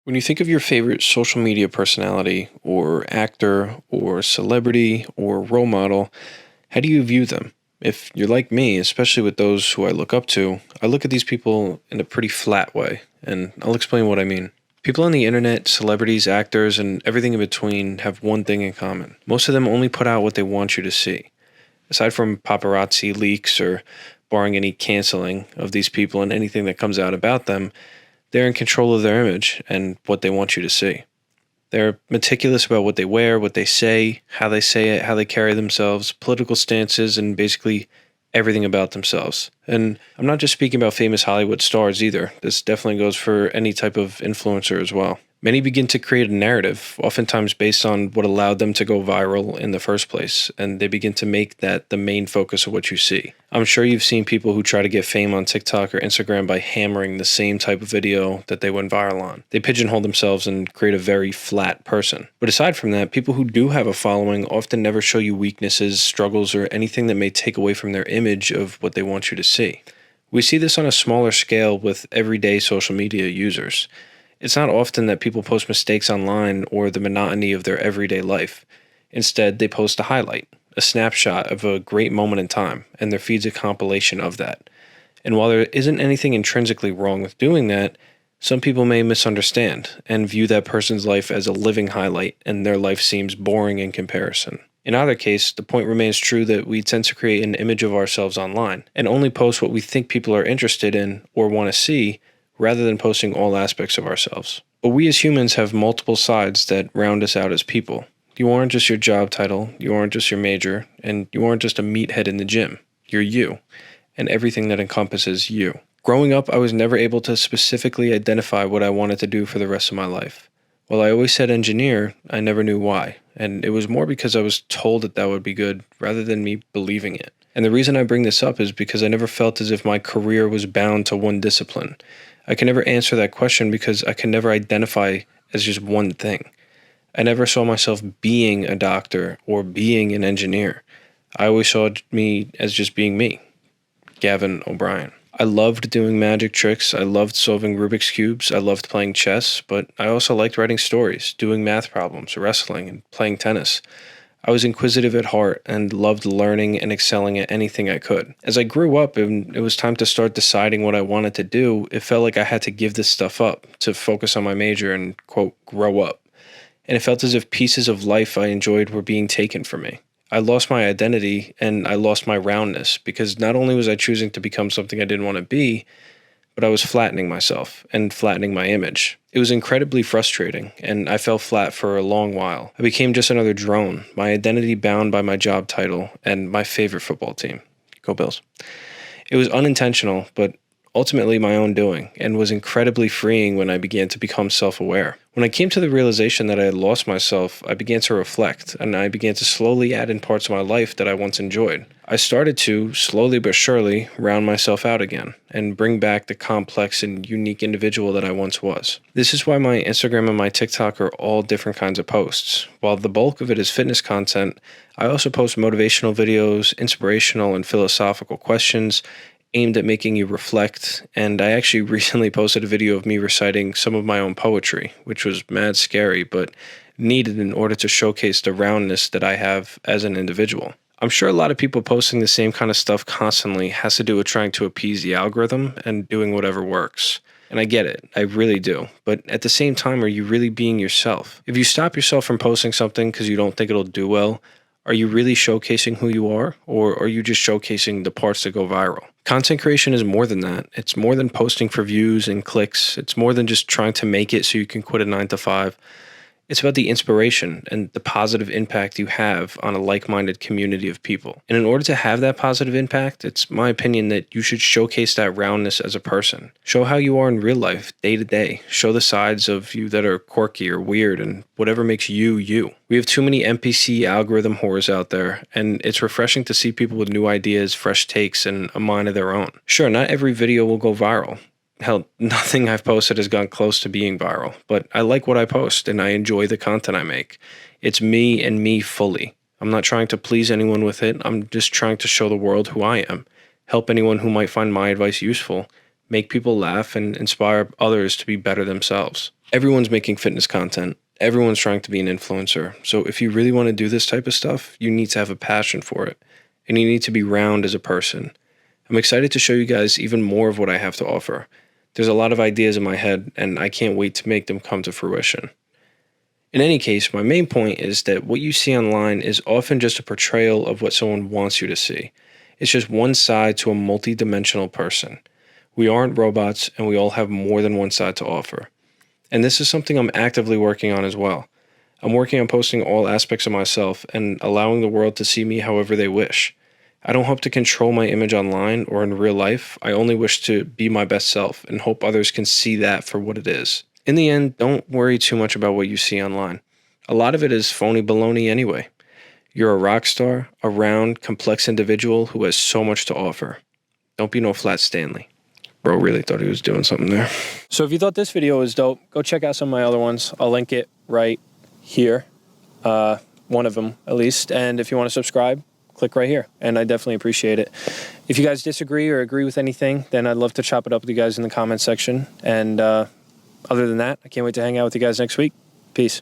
When you think of your favorite social media personality or actor or celebrity or role model, how do you view them? If you're like me, especially with those who I look up to, I look at these people in a pretty flat way, and I'll explain what I mean. People on the internet, celebrities, actors, and everything in between have one thing in common. Most of them only put out what they want you to see. Aside from paparazzi leaks or barring any canceling of these people and anything that comes out about them, they're in control of their image and what they want you to see. They're meticulous about what they wear, what they say it, how they carry themselves, political stances, and basically everything about themselves. And I'm not just speaking about famous Hollywood stars either. This definitely goes for any type of influencer as well. Many begin to create a narrative, oftentimes based on what allowed them to go viral in the first place, and they begin to make that the main focus of what you see. I'm sure you've seen people who try to get fame on TikTok or Instagram by hammering the same type of video that they went viral on. They pigeonhole themselves and create a very flat person. But aside from that, people who do have a following often never show you weaknesses, struggles, or anything that may take away from their image of what they want you to see. We see this on a smaller scale with everyday social media users. It's not often that people post mistakes online or the monotony of their everyday life. Instead, they post a highlight, a snapshot of a great moment in time, and their feed's a compilation of that. And while there isn't anything intrinsically wrong with doing that, some people may misunderstand and view that person's life as a living highlight, and their life seems boring in comparison. In either case, the point remains true that we tend to create an image of ourselves online and only post what we think people are interested in or want to see, rather than posting all aspects of ourselves. But we as humans have multiple sides that round us out as people. You aren't just your job title, you aren't just your major, and you aren't just a meathead in the gym. You're you, and everything that encompasses you. Growing up, I was never able to specifically identify what I wanted to do for the rest of my life. While I always said engineer, I never knew why, and it was more because I was told that would be good rather than me believing it. And the reason I bring this up is because I never felt as if my career was bound to one discipline. I can never answer that question because I can never identify as just one thing. I never saw myself being a doctor or being an engineer. I always saw me as just being me, Gavin 'O'Brien. I loved doing magic tricks. I loved solving Rubik's Cubes. I loved playing chess, but I also liked writing stories, doing math problems, wrestling, and playing tennis. I was inquisitive at heart and loved learning and excelling at anything I could. As I grew up and it was time to start deciding what I wanted to do, it felt like I had to give this stuff up to focus on my major and, quote, grow up. And it felt as if pieces of life I enjoyed were being taken from me. I lost my identity and I lost my roundness because not only was I choosing to become something I didn't want to be, but I was flattening myself and flattening my image. It was incredibly frustrating, and I fell flat for a long while. I became just another drone, my identity bound by my job title and my favorite football team. Go Bills. It was unintentional, but ultimately my own doing, and was incredibly freeing when I began to become self-aware. When I came to the realization that I had lost myself, I began to reflect, and I began to slowly add in parts of my life that I once enjoyed. I started to, slowly but surely, round myself out again, and bring back the complex and unique individual that I once was. This is why my Instagram and my TikTok are all different kinds of posts. While the bulk of it is fitness content, I also post motivational videos, inspirational and philosophical questions, aimed at making you reflect, and I actually recently posted a video of me reciting some of my own poetry, which was mad scary, but needed in order to showcase the roundness that I have as an individual. I'm sure a lot of people posting the same kind of stuff constantly has to do with trying to appease the algorithm and doing whatever works. And I get it, I really do. But at the same time, are you really being yourself? If you stop yourself from posting something because you don't think it'll do well, are you really showcasing who you are, or are you just showcasing the parts that go viral? Content creation is more than that. It's more than posting for views and clicks. It's more than just trying to make it so you can quit a 9 to 5. It's about the inspiration and the positive impact you have on a like-minded community of people. And in order to have that positive impact, it's my opinion that you should showcase that roundness as a person. Show how you are in real life, day to day. Show the sides of you that are quirky or weird and whatever makes you, you. We have too many NPC algorithm whores out there, and it's refreshing to see people with new ideas, fresh takes, and a mind of their own. Sure, not every video will go viral. Hell, nothing I've posted has gone close to being viral, but I like what I post and I enjoy the content I make. It's me and me fully. I'm not trying to please anyone with it. I'm just trying to show the world who I am, help anyone who might find my advice useful, make people laugh, and inspire others to be better themselves. Everyone's making fitness content. Everyone's trying to be an influencer. So if you really want to do this type of stuff, you need to have a passion for it. And you need to be round as a person. I'm excited to show you guys even more of what I have to offer. There's a lot of ideas in my head, and I can't wait to make them come to fruition. In any case, my main point is that what you see online is often just a portrayal of what someone wants you to see. It's just one side to a multi-dimensional person. We aren't robots, and we all have more than one side to offer. And this is something I'm actively working on as well. I'm working on posting all aspects of myself and allowing the world to see me however they wish. I don't hope to control my image online or in real life. I only wish to be my best self and hope others can see that for what it is. In the end, don't worry too much about what you see online. A lot of it is phony baloney anyway. You're a rock star, a round, complex individual who has so much to offer. Don't be no Flat Stanley. Bro really thought he was doing something there. So if you thought this video was dope, go check out some of my other ones. I'll link it right here. One of them at least. And if you want to subscribe, click right here. And I definitely appreciate it. If you guys disagree or agree with anything, then I'd love to chop it up with you guys in the comment section. And other than that, I can't wait to hang out with you guys next week. Peace.